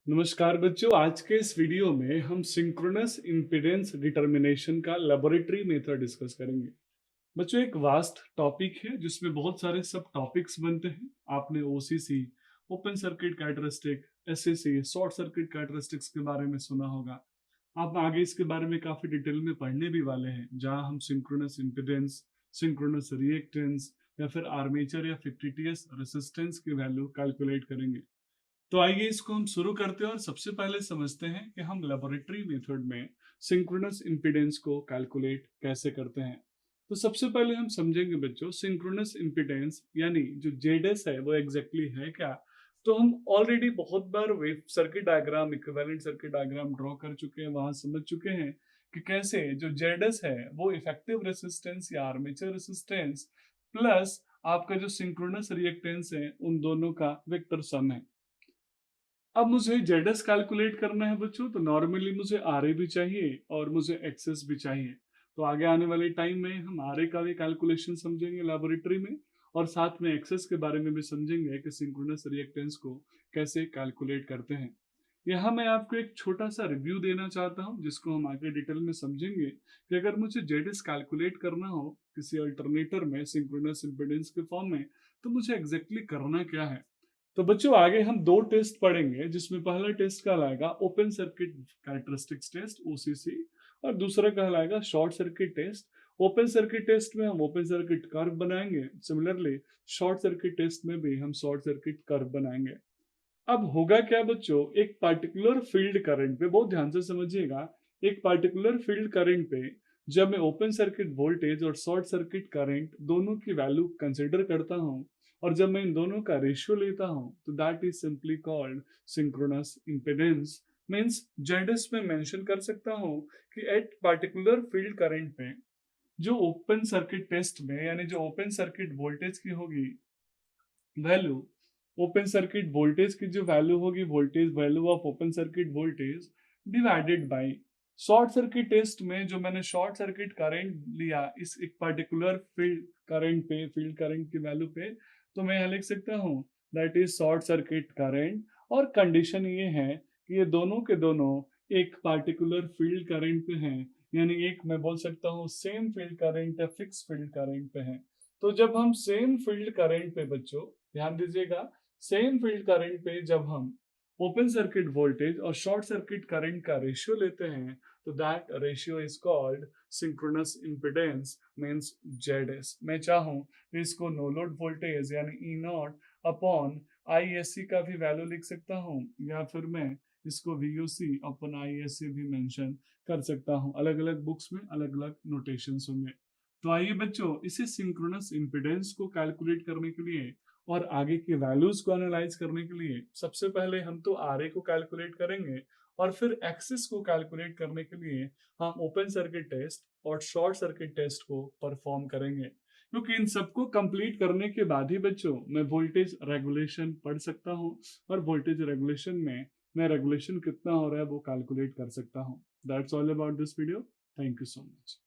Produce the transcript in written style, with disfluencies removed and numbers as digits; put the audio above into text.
नमस्कार बच्चों, आज के इस वीडियो में हम सिंक्रोनस इम्पीडेंस डिटर्मिनेशन का लेबोरेटरी मेथड डिस्कस करेंगे। बच्चों, एक वास्ट टॉपिक है जिसमें बहुत सारे सब टॉपिक्स बनते हैं। आपने OCC, open circuit characteristic, SSC, short circuit characteristics के बारे में सुना होगा। आप आगे इसके बारे में काफी डिटेल में पढ़ने भी वाले हैं, जहां हम सिंक्रोनस इम्पीडेंस, सिंक्रोनस रिएक्टेंस या फिर आर्मेचर या फिक्टिटियस रेसिस्टेंस की वैल्यू कैलकुलेट करेंगे। तो आइए इसको हम शुरू करते हैं और सबसे पहले समझते हैं कि हम लेबोरेटरी मेथड में सिंक्रोनस इम्पीडेंस को कैलकुलेट कैसे करते हैं। तो सबसे पहले हम समझेंगे बच्चों, सिंक्रोनस इम्पीडेंस यानी जो जेडएस है वो एग्जैक्टली है क्या। तो हम ऑलरेडी बहुत बार wave circuit diagram, equivalent circuit diagram draw कर चुके हैं, वहां समझ चुके हैं कि कैसे जो जेडएस है वो इफेक्टिव रेसिस्टेंस या आर्मेचर रेसिस्टेंस प्लस आपका जो सिंक्रोनस रिएक्टेंस है उन दोनों का वेक्टर सम है। अब मुझे जेडएस कैलकुलेट करना है बच्चों, तो नॉर्मली मुझे आरए भी चाहिए और मुझे एक्सेस भी चाहिए। तो आगे आने वाले टाइम में हम आरए का भी कैलकुलेशन समझेंगे लेबोरेटरी में, और साथ में एक्सेस के बारे में भी समझेंगे कि सिंक्रोनस रिएक्टेंस को कैसे कैलकुलेट करते हैं। यहाँ मैं आपको एक छोटा सा रिव्यू देना चाहता हूँ जिसको हम आगे डिटेल में समझेंगे कि अगर मुझे जेडएस कैलकुलेट करना हो किसी अल्टरनेटर में सिंक्रोनस इम्पीडेंस के फॉर्म में, तो मुझे एग्जैक्टली करना क्या है। तो बच्चों, आगे हम दो टेस्ट पढ़ेंगे जिसमें पहला टेस्ट कहलाएगा open circuit characteristics test OCC, और दूसरा कहलाएगा short circuit test. Open circuit test में हम ओपन सर्किट कर्व बनाएंगे, सिमिलरली शॉर्ट सर्किट टेस्ट में भी हम शॉर्ट सर्किट कर्व बनाएंगे। अब होगा क्या बच्चों, एक पार्टिकुलर फील्ड करंट पे बहुत ध्यान से समझिएगा। एक पार्टिकुलर फील्ड करंट पे जब मैं ओपन सर्किट वोल्टेज और शॉर्ट सर्किट करंट दोनों की वैल्यू कंसिडर करता हूं, और जब मैं इन दोनों का रेशियो लेता हूं, तो that is simply called synchronous impedance. Means ZS में मेंशन कर सकता हूं कि एट पार्टिकुलर फील्ड करंट पे जो ओपन सर्किट टेस्ट में यानी जो ओपन सर्किट वोल्टेज की होगी वैल्यू, ओपन सर्किट वोल्टेज की जो वैल्यू होगी, voltage value of open circuit voltage divided by short circuit test में जो मैंने शॉर्ट सर्किट करंट लिया इस एक पर्टिकुलर फील्ड करंट की वैल्यू पे, तो मैं यहाँ लिख सकता हूँ that is short circuit current. और कंडीशन ये है कि ये दोनों के दोनों एक पार्टिकुलर फील्ड करंट पे हैं, यानी एक मैं बोल सकता हूँ सेम फील्ड करंट या फिक्स फील्ड करंट पे हैं। तो जब हम सेम फील्ड करंट पे बच्चों, ध्यान दीजिएगा, सेम फील्ड करंट पे जब हम ओपन सर्किट वोल्टेज और शॉर्ट सर्किट करंट का रेशियो लेते हैं, तो that ratio is called synchronous impedance means ZS. मैं चाहूं तो इसको नो लोड वोल्टेज यानी ई नॉट अपॉन आईएससी का भी वैल्यू लिख सकता हूं, या फिर मैं इसको वीओसी अपॉन आईएससी भी मेंशन कर सकता हूं। अलग अलग बुक्स में अलग अलग नोटेशंस होंगे। तो आइए बच्चों, इसे सिंक्रोनस इम्पीडेंस को कैलकुलेट करने के लिए और आगे की वैल्यूज को एनालाइज करने के लिए सबसे पहले हम तो आरए को कैलकुलेट करेंगे, और फिर एक्सिस को कैलकुलेट करने के लिए हम ओपन सर्किट टेस्ट और शॉर्ट सर्किट टेस्ट को परफॉर्म करेंगे। क्योंकि इन सबको कंप्लीट करने के बाद ही बच्चों मैं वोल्टेज रेगुलेशन पढ़ सकता हूँ, और वोल्टेज रेगुलेशन में मैं रेगुलेशन कितना हो रहा है वो कैलकुलेट कर सकता हूँ। That's all about this video. Thank you so much.